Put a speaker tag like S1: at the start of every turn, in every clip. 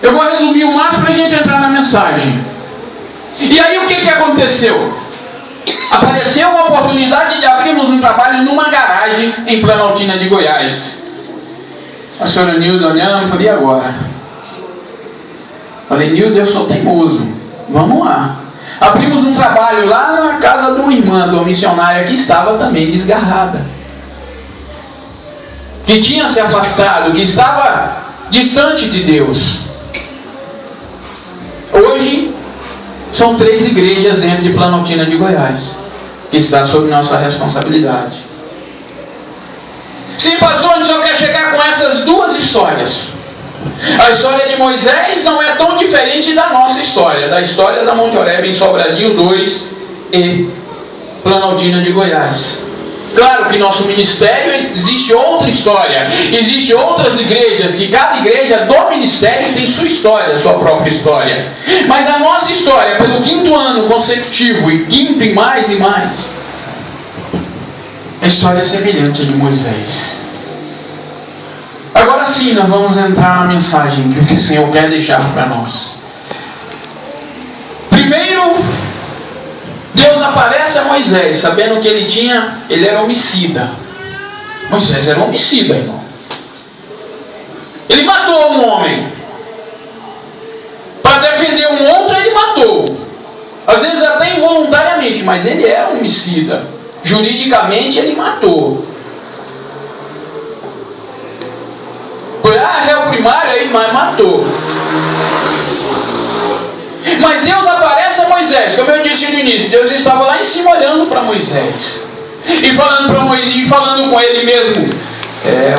S1: Eu vou resumir o máximo para a gente entrar na mensagem. E aí o que aconteceu? Apareceu uma oportunidade de abrirmos um trabalho numa garagem em Planaltina de Goiás. A senhora Nilda olhando, eu falei, e agora? Falei, Nilda, eu sou teimoso, vamos lá. Abrimos um trabalho lá na casa de uma irmã, de uma missionária que estava também desgarrada, que tinha se afastado, que estava distante de Deus. Hoje são 3 igrejas dentro de Planaltina de Goiás, que está sob nossa responsabilidade. Sim, pastor, onde o senhor quer chegar com essas 2 histórias? A história de Moisés não é tão diferente da nossa história, da história da Monte Oreb em Sobradinho 2 e Planaltina de Goiás. Claro que nosso ministério existe outra história, existe outras igrejas, que cada igreja do ministério tem sua história, sua própria história. Mas a nossa história, pelo 5º ano consecutivo, e 5º e mais, a história é semelhante a de Moisés. Agora sim, nós vamos entrar na mensagem que o Senhor quer deixar para nós. Primeiro, Deus aparece a Moisés, sabendo que ele era homicida. Moisés era homicida, irmão. Ele matou um homem. Para defender um outro, ele matou. Às vezes até involuntariamente, mas ele era homicida. Juridicamente, ele matou. Foi réu primário aí, mas matou. Mas Deus aparece a Moisés, como eu disse no início. Deus estava lá em cima olhando para Moisés e falando para Moisés, e falando com ele mesmo: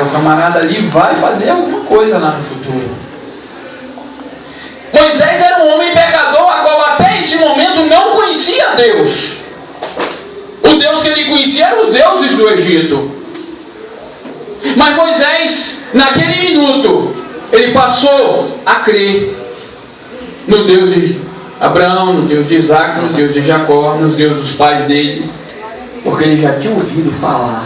S1: o camarada ali vai fazer alguma coisa lá no futuro. Moisés era um homem pecador, a qual até esse momento não conhecia Deus. O Deus que ele conhecia eram os deuses do Egito. Mas Moisés, naquele minuto, ele passou a crer no Deus de Abraão, no Deus de Isaac, no Deus de Jacó, nos deuses dos pais dele, porque ele já tinha ouvido falar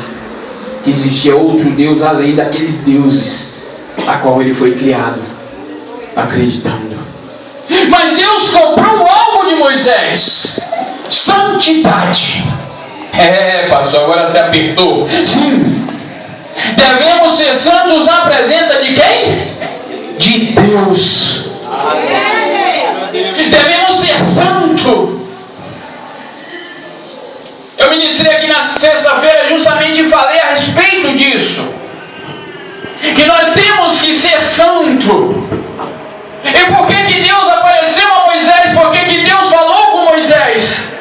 S1: que existia outro Deus além daqueles deuses a qual ele foi criado, acreditando. Mas Deus cobrou algo de Moisés: santidade. Pastor, agora se apertou. Sim, devemos ser santos na presença de quem? De Deus. Devemos ser santo. Eu ministrei aqui na sexta-feira, justamente falei a respeito disso, que nós temos que ser santo. E por que Deus apareceu a Moisés? Por que Deus falou com Moisés?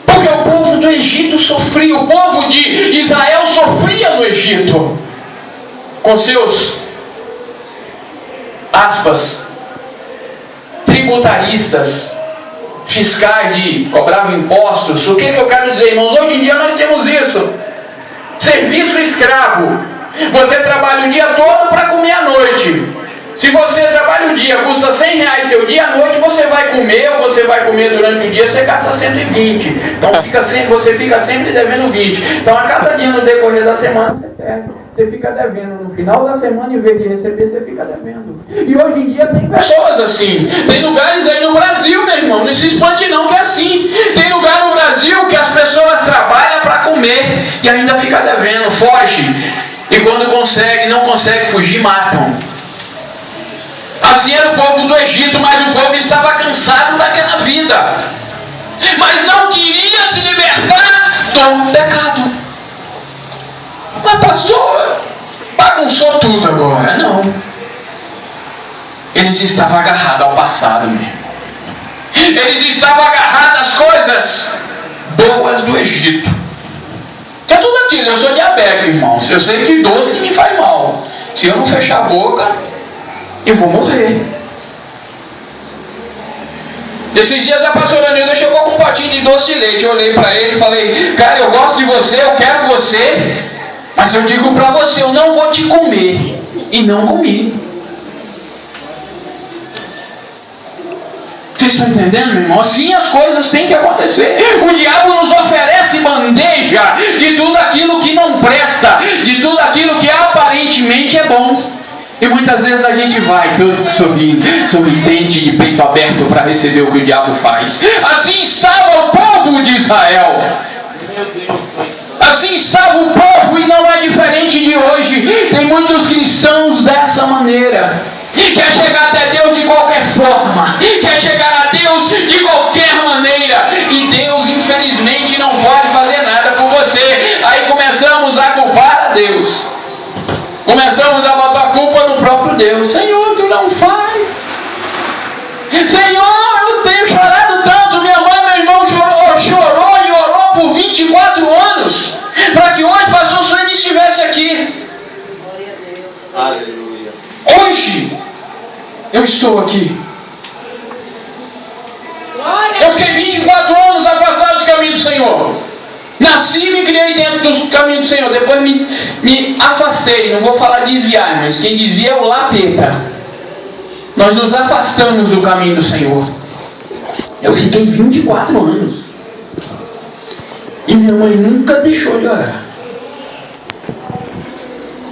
S1: Porque o povo do Egito sofria, o povo de Israel sofria no Egito, com seus, aspas, tributaristas, fiscais que cobravam impostos. O que eu quero dizer, irmãos? Hoje em dia nós temos isso: serviço escravo. Você trabalha o dia todo para comer à noite. Se você trabalha o dia, custa R$100 seu dia, à noite você vai comer, ou você vai comer durante o dia, você gasta 120. Então você fica sempre devendo 20. Então a cada dia no decorrer da semana você perde. Você fica devendo. No final da semana, em vez de receber, você fica devendo. E hoje em dia tem pessoas assim. Tem lugares aí no Brasil, meu irmão, não se espante não, que é assim. Tem lugar no Brasil que as pessoas trabalham para comer e ainda fica devendo, foge. E quando não consegue fugir, matam. Assim era o povo do Egito, mas o povo estava cansado daquela vida, mas não queria se libertar do pecado. Mas pastor, bagunçou tudo agora. Não. Eles estavam agarrados ao passado mesmo. Eles estavam agarrados às coisas boas do Egito. Que é tudo aquilo. Eu sou diabético, irmãos. Eu sei que doce me faz mal. Se eu não fechar a boca, eu vou morrer. Esses dias a pastora Nilda chegou com um potinho de doce de leite. Eu olhei para ele e falei: cara, eu gosto de você, eu quero você, mas eu digo para você, eu não vou te comer. E não comi. Vocês estão entendendo, meu irmão? Assim as coisas têm que acontecer. O diabo nos oferece bandeja de tudo aquilo que não presta, de tudo aquilo que aparentemente é bom. E muitas vezes a gente vai todo sorrindo, sorridente, de peito aberto para receber o que o diabo faz. Assim estava o povo de Israel. Assim estava o povo, e não é diferente de hoje. Tem muitos cristãos dessa maneira. Quer chegar até Deus de qualquer forma, quer chegar a Deus de qualquer maneira, e Deus infelizmente não pode fazer nada por você. Aí começamos a culpar a Deus, começamos a botar a culpa no próprio Deus. Senhor, tu não faz. Senhor, eu tenho chorado tanto. Minha mãe, meu irmão chorou e orou por 24 anos para que hoje, pastor Sueli, estivesse aqui.
S2: Aleluia.
S1: Hoje eu estou aqui. Eu fiquei 24 anos afastado dos caminhos do Senhor. Nasci e me criei dentro dos caminhos do Senhor. Depois me afastei. Não vou falar desviar, mas quem desvia é o lapeta. Nós nos afastamos do caminho do Senhor. Eu fiquei 24 anos. E minha mãe nunca deixou de orar.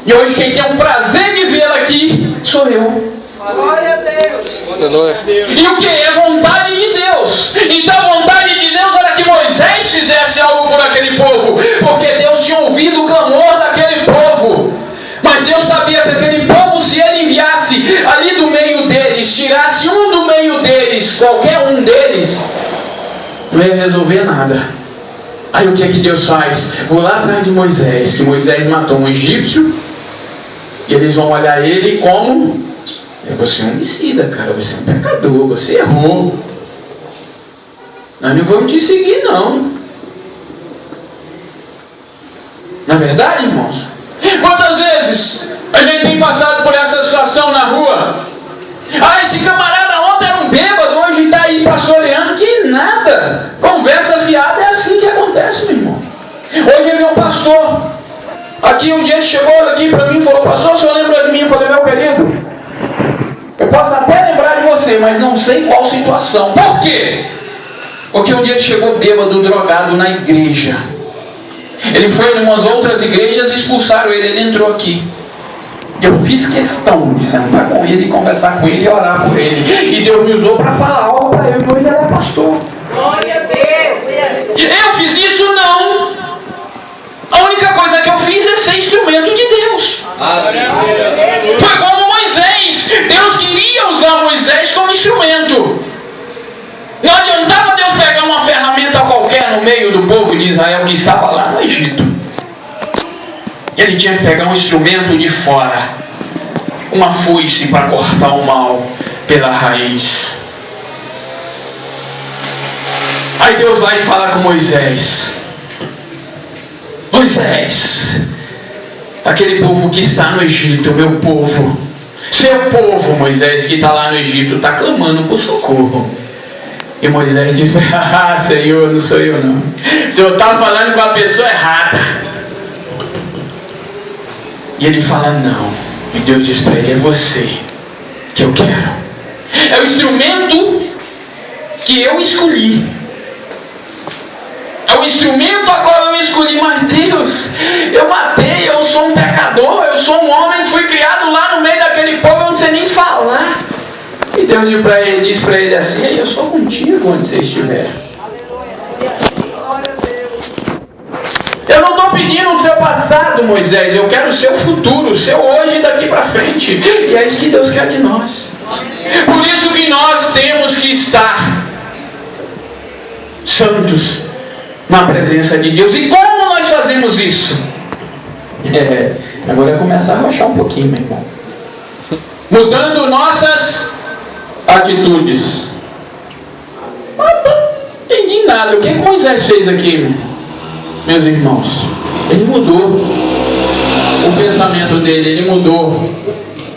S1: E hoje quem tem o prazer de vê-la aqui sou eu.
S3: Glória a Deus.
S1: E o que? É vontade de Deus. Então a vontade de Deus era que Moisés fizesse algo por aquele povo, porque Deus tinha ouvido o clamor daquele povo. Mas Deus sabia que aquele povo, se ele enviasse ali do meio deles, tirasse um do meio deles, qualquer um deles, não ia resolver nada. Aí o que é que Deus faz? Vou lá atrás de Moisés, que Moisés matou um egípcio, e eles vão olhar ele como: você é um homicida, cara, você é um pecador, você errou. Nós não vamos te seguir, não. Na verdade, irmãos, quantas vezes a gente tem passado por essa situação na rua? Esse camarada ontem era um bêbado, hoje está aí pastoreando. Que nada. Conversa fiada é assim que acontece, meu irmão. Hoje eu vi um pastor aqui, um dia ele chegou aqui para mim e falou: pastor, o senhor lembra de mim? Eu falei: meu querido, eu posso até lembrar de você, mas não sei qual situação. Por quê? Porque um dia ele chegou bêbado, drogado na igreja. Ele foi em umas outras igrejas e expulsaram ele. Ele entrou aqui. Eu fiz questão de sentar com ele, conversar com ele e orar por ele. E Deus me usou para falar algo para ele. Hoje ele é pastor.
S3: Glória a Deus.
S1: Eu fiz isso? Não. A única coisa que eu fiz é ser instrumento de Deus.
S2: Aleluia.
S1: Foi como Moisés. Deus queria usar Moisés como instrumento. Não adiantava Deus pegar uma ferramenta qualquer no meio do povo de Israel que estava lá no Egito. Ele tinha que pegar um instrumento de fora, uma foice para cortar o mal pela raiz. Aí Deus vai falar com Moisés: Moisés, aquele povo que está no Egito, meu povo, seu povo, Moisés, que está lá no Egito, está clamando por socorro. E Moisés diz: Senhor, não sou eu não. O Senhor está falando com a pessoa errada. E ele fala: não. E Deus diz para ele: é você que eu quero. É o instrumento que eu escolhi. É o instrumento a qual eu escolhi. Mas Deus, eu matei, eu sou um pecador, eu sou um homem que fui criado lá no meio daquele povo, eu não sei nem falar. E Deus diz para ele assim: eu sou contigo onde você estiver. Eu não estou pedindo o seu passado, Moisés, eu quero o seu futuro, o seu hoje e daqui para frente. E é isso que Deus quer de nós. Por isso que nós temos que estar santos na presença de Deus. E como nós fazemos isso? Agora começar a arrochar um pouquinho, meu irmão. Mudando nossas atitudes. Não entendi nada. O que Moisés fez aqui, meus irmãos? Ele mudou o pensamento dele, ele mudou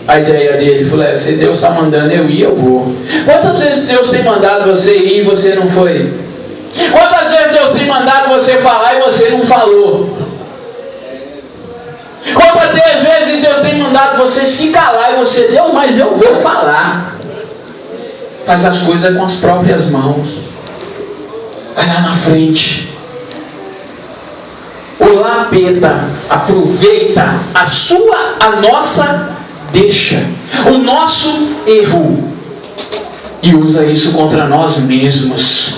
S1: a ideia dele. Ele falou: se Deus está mandando eu ir, eu vou. Quantas vezes Deus tem mandado você ir e você não foi? Quantas vezes Deus tem mandado você falar e você não falou? Quantas vezes Deus tem mandado você se calar e você: Deus, mas eu vou falar. Faz as coisas com as próprias mãos. Vai lá na frente. O lapeta aproveita a nossa deixa o nosso erro e usa isso contra nós mesmos.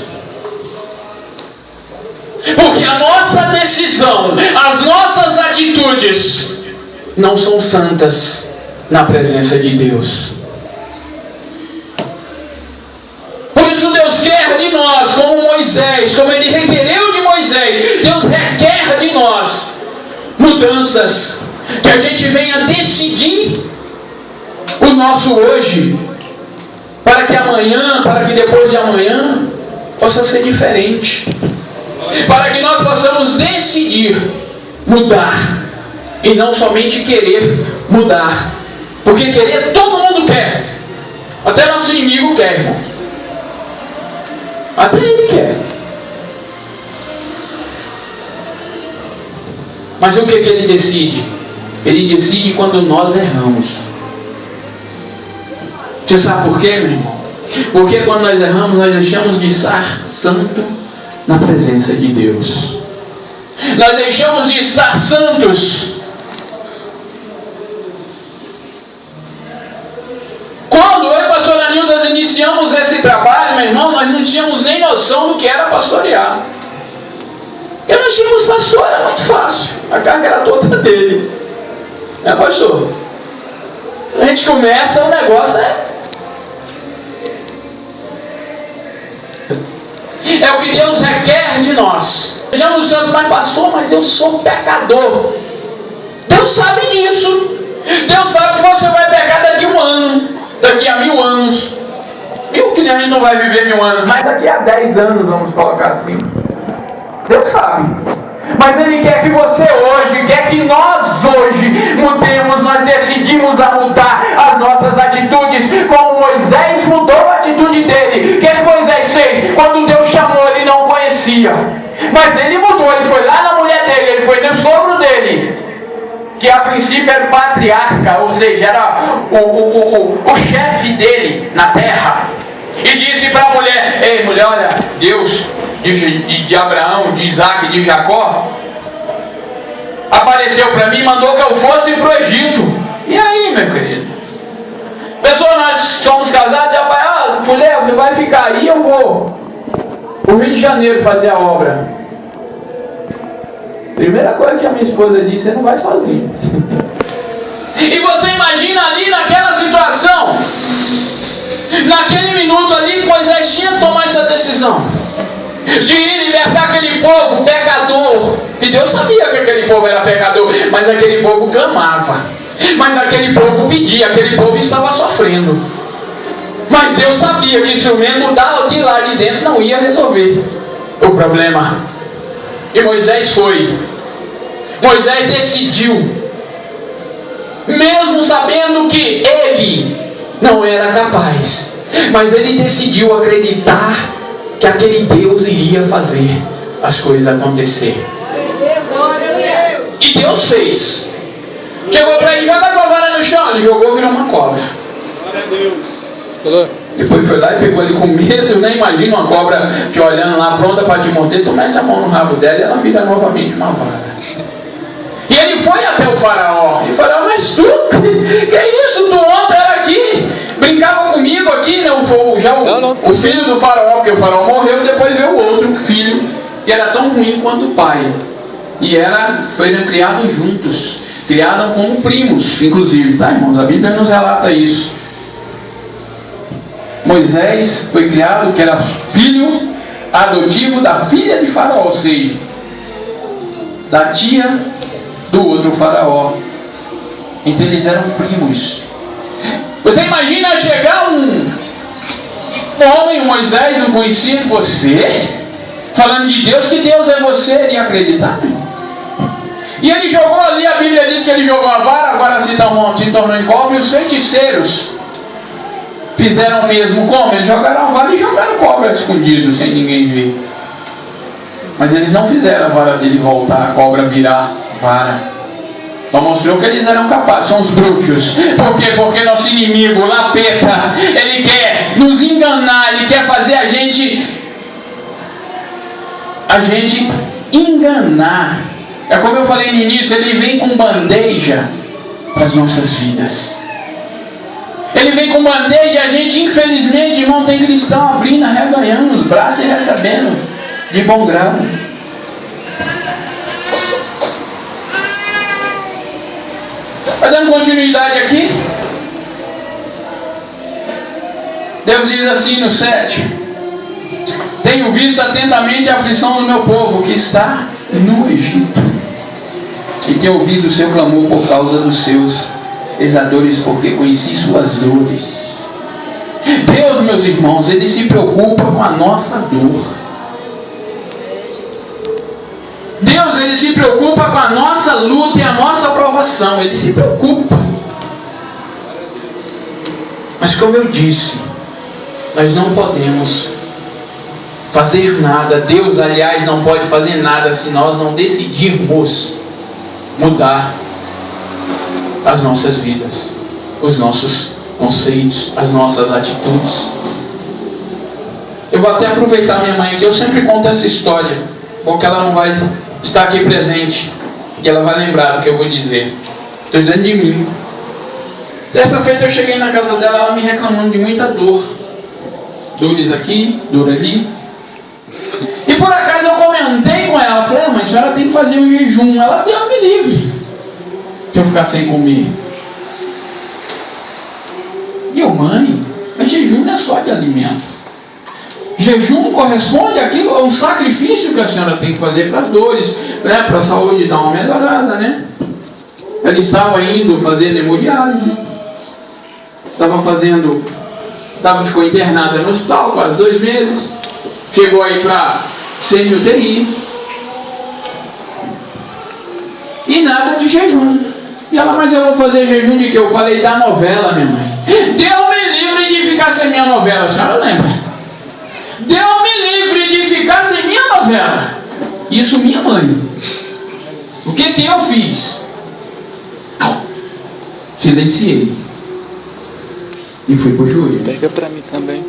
S1: Porque a nossa decisão, as nossas atitudes não são santas na presença de Deus. Por isso Deus quer de nós, como Moisés, como Ele requereu de Moisés, Deus requer de nós mudanças, que a gente venha decidir o nosso hoje, para que amanhã, para que depois de amanhã possa ser diferente, para que nós possamos decidir mudar e não somente querer mudar, porque querer todo mundo quer, até nosso inimigo quer, irmãos, até ele quer. Mas o que ele decide? Ele decide quando nós erramos. Você sabe por quê, meu irmão? Porque quando nós erramos, nós deixamos de estar santo na presença de Deus. Nós deixamos de estar santos. Quando eu e a pastora Anildas iniciamos esse trabalho, meu irmão, nós não tínhamos nem noção do que era pastorear. E nós tínhamos pastor, era muito fácil. A carga era toda dele. É, pastor? A gente começa, o negócio é o que Deus requer de nós. Sejamos santos, mas pastor, mas eu sou pecador. Deus sabe disso. Deus sabe que você vai pecar daqui a 1 ano, daqui a 1000 anos. Viu que a gente não vai viver 1000 anos, mas daqui a 10 anos, vamos colocar assim. Deus sabe. Mas Ele quer que você hoje, quer que nós hoje mudemos, nós decidimos a mudar as nossas atitudes, como Moisés mudou a atitude dele. O que Moisés fez? Quando Deus chamou, ele não conhecia. Mas ele mudou, ele foi lá na mulher dele, ele foi no sogro dele, que a princípio era o patriarca, ou seja, era o chefe dele na terra. E disse para a mulher: ei mulher, olha, Deus de Abraão, de Isaac, de Jacó apareceu para mim e mandou que eu fosse para o Egito. E aí, meu querido? Pessoal, nós somos casados, mulher, você vai ficar aí, eu vou o Rio de Janeiro fazer a obra. Primeira coisa que a minha esposa disse: você não vai sozinho. E você imagina ali naquela situação, naquele minuto ali, Moisés tinha que tomar essa decisão de ir libertar aquele povo pecador. E Deus sabia que aquele povo era pecador, mas aquele povo clamava, mas aquele povo pedia, aquele povo estava sofrendo. Mas Deus sabia que o instrumento de lá de dentro não ia resolver o problema. E Moisés foi. Moisés decidiu, mesmo sabendo que ele não era capaz, mas ele decidiu acreditar que aquele Deus iria fazer as coisas acontecer. E Deus fez. Chegou para ele: joga a vara no chão. Ele jogou, virou uma cobra. Depois foi lá e pegou ele com medo, né? Imagina uma cobra te olhando lá, pronta para te morder. Tu mete a mão no rabo dela e ela vira novamente uma vara. E ele foi até o faraó. E o faraó: mas tu, que é isso? Tu ontem era aqui, brincava comigo aqui, né? O filho do faraó, porque o faraó morreu, depois veio o outro filho, que era tão ruim quanto o pai. E foram criados juntos, criados como primos, inclusive, tá, irmãos? A Bíblia nos relata isso. Moisés foi criado, que era filho adotivo da filha de faraó, ou seja, da tia do outro faraó. Então eles eram primos. Você imagina chegar um homem, Moisés, não conhecia você, falando de Deus, que Deus é você, ele ia acreditar? E ele jogou ali, a Bíblia diz que ele jogou a vara, agora se tornou em cobra, e os feiticeiros fizeram o mesmo. Como? Eles jogaram a vara e jogaram cobra escondido, sem ninguém ver. Mas eles não fizeram a vara dele voltar, a cobra virar vara. Só mostrou que eles eram capazes, são os bruxos. Por quê? Porque nosso inimigo, o Lapeta, ele quer nos enganar, ele quer fazer a gente enganar. É como eu falei no início, ele vem com bandeja para as nossas vidas. Ele vem com band-aid e a gente, infelizmente, irmão, tem cristão abrindo, arreganhando os braços e recebendo de bom grado. Vai dando continuidade aqui. Deus diz assim no 7: tenho visto atentamente a aflição do meu povo que está no Egito, e tenho ouvido o seu clamor por causa dos seus pesadores, porque conheci suas dores. Deus, meus irmãos, Ele se preocupa com a nossa dor. Deus, Ele se preocupa com a nossa luta e a nossa provação. Ele se preocupa. Mas como eu disse, nós não podemos fazer nada. Deus, aliás, não pode fazer nada se nós não decidirmos mudar as nossas vidas, os nossos conceitos, as nossas atitudes. Eu vou até aproveitar minha mãe, que eu sempre conto essa história, porque ela não vai estar aqui presente e ela vai lembrar do que eu vou dizer. Estou dizendo de mim. Certa feita eu cheguei na casa dela, ela me reclamando de muita dor. Dores aqui, dor ali. E por acaso eu comentei com ela, falei, mas a senhora tem que fazer um jejum. Ela, Deus me livre se eu ficar sem comer. E eu, mãe, mas jejum não é só de alimento. Jejum corresponde àquilo, a um sacrifício que a senhora tem que fazer para as dores, né, para a saúde dar uma melhorada, né? Ela estava indo fazer hemodiálise, ficou internada no hospital quase 2 meses, chegou aí para semi-UTI, e nada de jejum. E ela, mas eu vou fazer jejum de quê? Eu falei da novela, minha mãe. Deus me livre de ficar sem minha novela, a senhora lembra? Deus me livre de ficar sem minha novela. Isso minha mãe. O que eu fiz? Silenciei. E fui pro joelho.
S2: Pega pra mim também.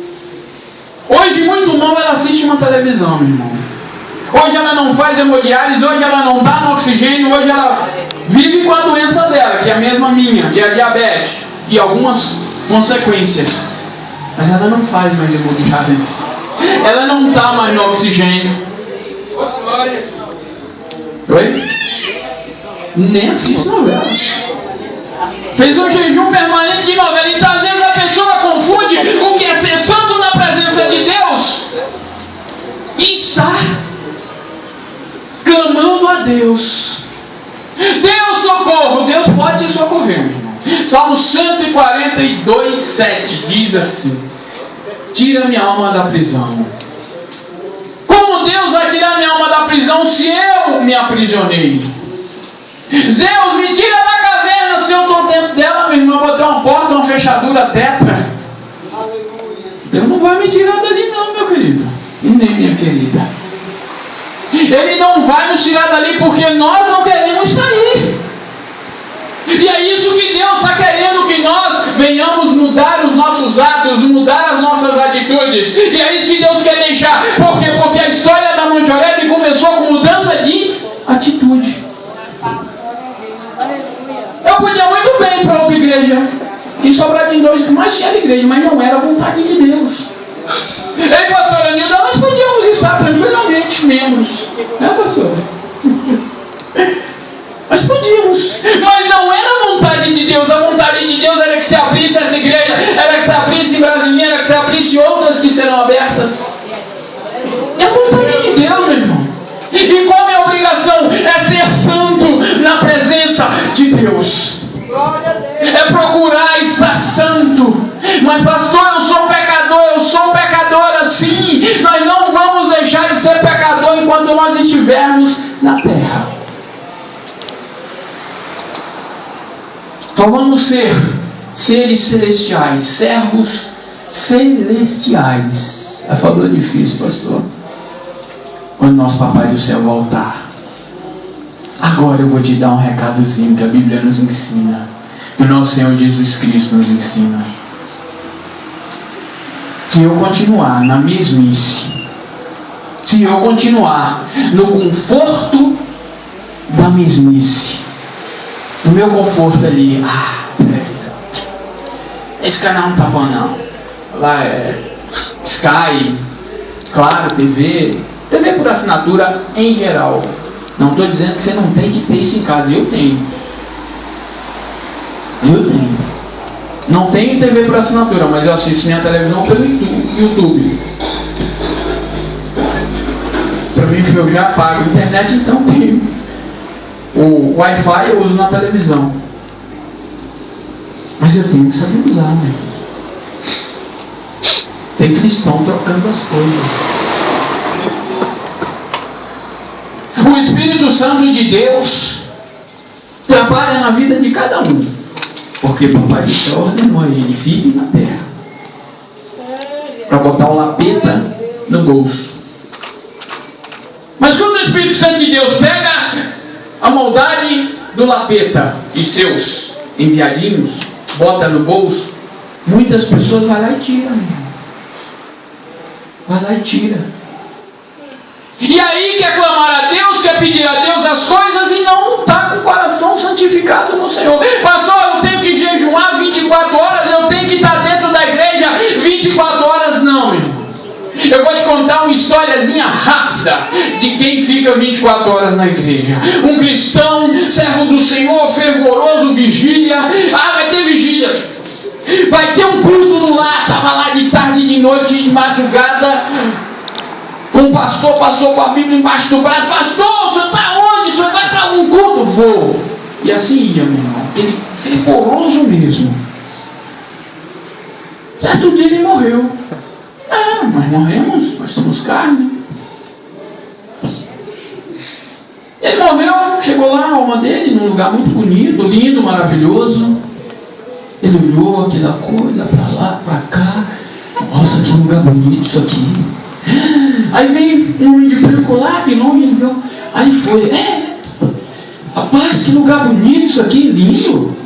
S1: Hoje, muito nova, ela assiste uma televisão, meu irmão. Hoje ela não faz hemodiálise, hoje ela não dá no oxigênio, hoje ela vive com a doença dela, que é a mesma minha, que é a diabetes, e algumas consequências. Mas ela não faz mais hemodiálise. Ela não está mais no oxigênio. Oi? Nem assiste novela. Fez um jejum permanente de novela. Então às vezes a pessoa confunde o que é ser santo na presença de Deus e estar clamando a Deus. Deus, socorro. Deus pode te socorrer, meu irmão. Salmo 142, 7 diz assim: tira minha alma da prisão. Como Deus vai tirar minha alma da prisão se eu me aprisionei? Deus, me tira da caverna se eu estou dentro dela, meu irmão. Eu botei uma porta, uma fechadura tetra. Deus não vai me tirar dali não, meu querido. E nem minha querida. Ele não vai nos tirar dali porque nós não queremos sair. E é isso que Deus está querendo, que nós venhamos mudar os nossos atos, mudar as nossas atitudes. E é isso que Deus quer deixar. Por quê? Porque a história da Monte Horebe começou com mudança de atitude. Eu podia muito bem ir para outra igreja e Sobradinho 2 que mais tinha de igreja, mas não era a vontade de Deus. Ei, pastora Nilda, nós podíamos estar tranquilamente membros, né, pastora? Nós podíamos, mas não era a vontade de Deus. A vontade de Deus era que se abrisse essa igreja, era que se abrisse em Brasília, era que se abrisse outras que serão abertas. É a vontade de Deus, meu irmão. E qual é a obrigação? É ser santo na presença de Deus. É procurar estar santo. Mas pastor, eu sou pecadora, sim. Nós não vamos deixar de ser pecador enquanto nós estivermos na terra. Só vamos ser seres celestiais, servos celestiais. É falou difícil, pastor. Quando nosso papai do céu voltar. Agora eu vou te dar um recadozinho que a Bíblia nos ensina, que o nosso Senhor Jesus Cristo nos ensina. Se eu continuar na mesmice, se eu continuar no conforto da mesmice, no meu conforto ali, televisão, esse canal não tá bom não. Lá é Sky, Claro, TV por assinatura em geral. Não estou dizendo que você não tem que ter isso em casa. Eu tenho. Não tenho TV por assinatura, mas eu assisto minha televisão pelo YouTube. Para mim, eu já pago a internet, então tenho. O Wi-Fi eu uso na televisão. Mas eu tenho que saber usar, né? Tem cristão trocando as coisas. O Espírito Santo de Deus trabalha na vida de cada um, porque o Papai do Céu ordenou a ele: fique na terra, para botar o lapeta no bolso. Mas quando o Espírito Santo de Deus pega a maldade do lapeta e seus enviadinhos, bota no bolso, muitas pessoas vão lá e tiram. Vai lá e tira. E aí quer clamar a Deus, quer pedir a Deus as coisas e não está com o coração santificado no Senhor. Pastor, eu tenho que jejuar 24 horas, eu tenho que estar dentro da igreja 24 horas. Não, meu irmão. Eu vou te contar uma historiazinha rápida de quem fica 24 horas na igreja. Um cristão, servo do Senhor, fervoroso, vigília. Vai ter vigília. Vai ter um culto no lar. Estava lá de tarde, de noite, de madrugada, com o pastor, passou com a Bíblia embaixo do braço. Pastor, o senhor está onde? O senhor vai para algum culto? Vou. E assim ia, meu irmão. Aquele fervoroso mesmo. Certo dia ele morreu. Nós morremos, nós somos carne. Ele morreu, chegou lá a alma dele, num lugar muito bonito, lindo, maravilhoso. Ele olhou aquela coisa para lá, para cá. Nossa, que lugar bonito isso aqui. Aí veio um homem de branco lá de longe, ele viu. Aí foi, rapaz, que lugar bonito isso aqui, lindo.